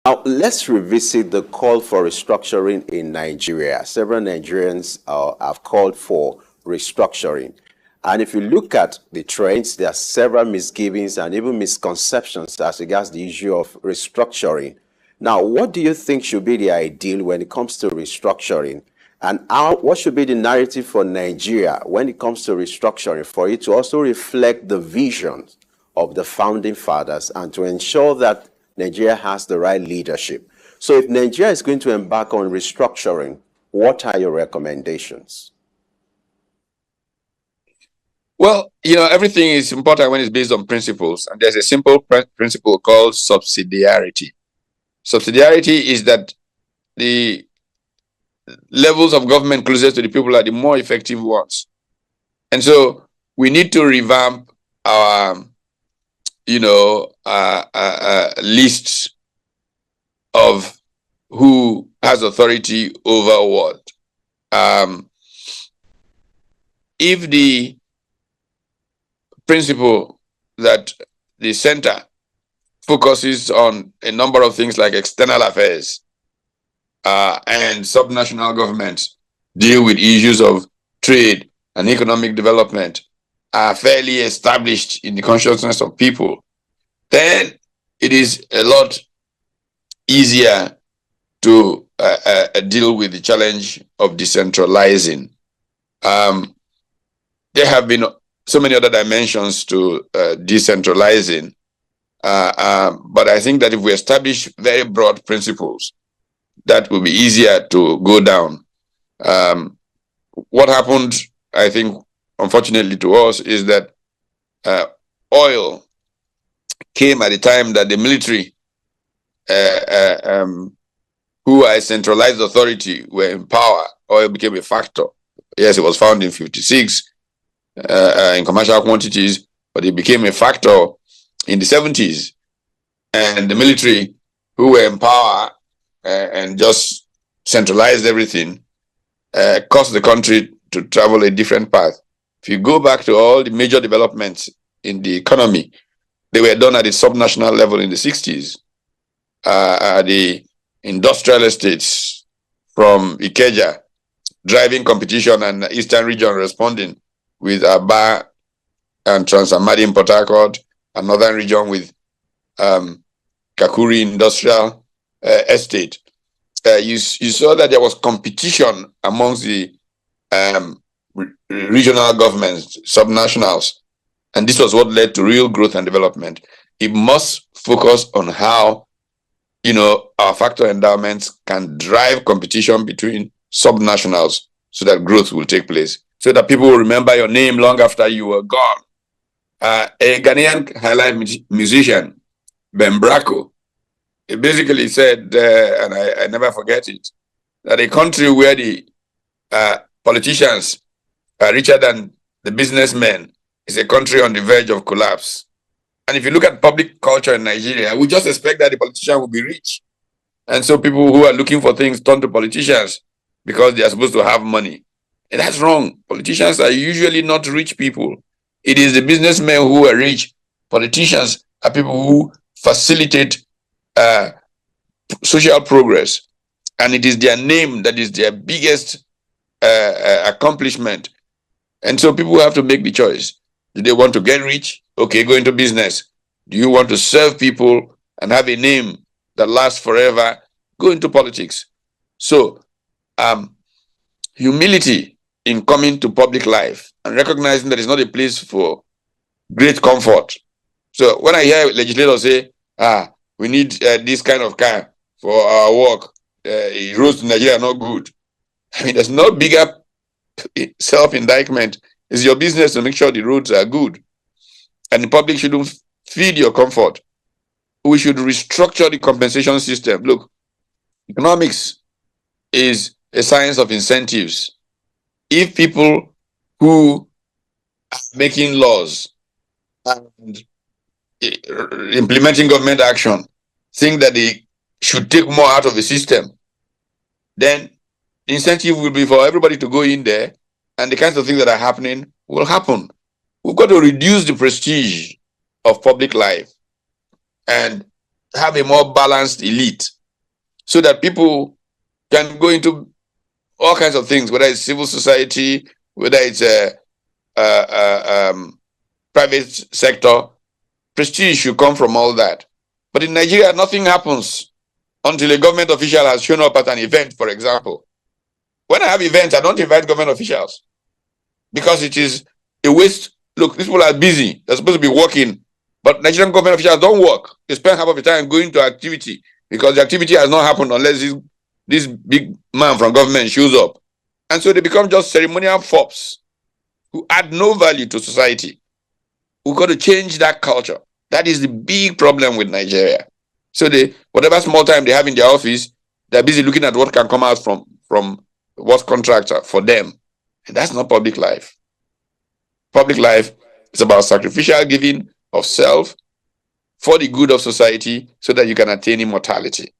Now, let's revisit the call for restructuring in Nigeria. Several Nigerians have called for restructuring. And if you look at the trends, there are several misgivings and even misconceptions as regards the issue of restructuring. Now, what do you think should be the ideal when it comes to restructuring? And what should be the narrative for Nigeria when it comes to restructuring, for it to also reflect the vision of the founding fathers and to ensure that Nigeria has the right leadership? So if Nigeria is going to embark on restructuring, what are your recommendations? Well, everything is important when it's based on principles. And there's a simple principle called subsidiarity. Subsidiarity is that the levels of government closest to the people are the more effective ones. And so we need to revamp our, lists of who has authority over what. If the principle that the center focuses on a number of things like external affairs and subnational governments deal with issues of trade and economic development are fairly established in the consciousness of people, then it is a lot easier to deal with the challenge of decentralizing. There have been so many other dimensions to decentralizing, but I think that if we establish very broad principles, that will be easier to go down. What happened, I think, unfortunately to us, is that oil came at the time that the military, who are a centralized authority, were in power. Oil became a factor. Yes, it was found in 1956 in commercial quantities, but it became a factor in the 1970s. And the military, who were in power and just centralized everything, caused the country to travel a different path. If you go back to all the major developments in the economy, they were done at the subnational level in the 1960s. The industrial estates from Ikeja driving competition, and the Eastern region responding with Aba and Trans-Amadi in Port Harcourt, and Northern region with Kakuri Industrial Estate. You saw that there was competition amongst the regional governments, subnationals, and this was what led to real growth and development. It must focus on how, our factor endowments can drive competition between subnationals so that growth will take place, so that people will remember your name long after you were gone. A Ghanaian highlight musician, Ben Bracco, he basically said, and I never forget it, that a country where the politicians are richer than the businessmen is a country on the verge of collapse. And if you look at public culture in Nigeria, we just expect that the politician will be rich. And so people who are looking for things turn to politicians because they are supposed to have money. And that's wrong. Politicians are usually not rich people. It is the businessmen who are rich. Politicians are people who facilitate social progress. And it is their name that is their biggest accomplishment. And so people have to make the choice. Do they want to get rich? Okay, go into business. Do you want to serve people and have a name that lasts forever? Go into politics. So, humility in coming to public life and recognizing that it's not a place for great comfort. So when I hear legislators say, we need this kind of car for our work, roads in Nigeria are not good. I mean, there's no bigger self-indictment. It's your business to make sure the roads are good. And the public shouldn't feed your comfort. We should restructure the compensation system. Look, economics is a science of incentives. If people who are making laws and implementing government action think that they should take more out of the system, then the incentive will be for everybody to go in there, and the kinds of things that are happening will happen. We've got to reduce the prestige of public life and have a more balanced elite so that people can go into all kinds of things, whether it's civil society, whether it's private sector. Prestige should come from all that. But in Nigeria, nothing happens until a government official has shown up at an event, for example. When I have events, I don't invite government officials because it is a waste. Look, these people are busy. They're supposed to be working. But Nigerian government officials don't work. They spend half of the time going to activity because the activity has not happened unless this big man from government shows up. And so they become just ceremonial fops who add no value to society. We've got to change that culture. That is the big problem with Nigeria. So whatever small time they have in their office, they're busy looking at what can come out from what's contractor for them. And that's not public life. Public life is about sacrificial giving of self for the good of society so that you can attain immortality.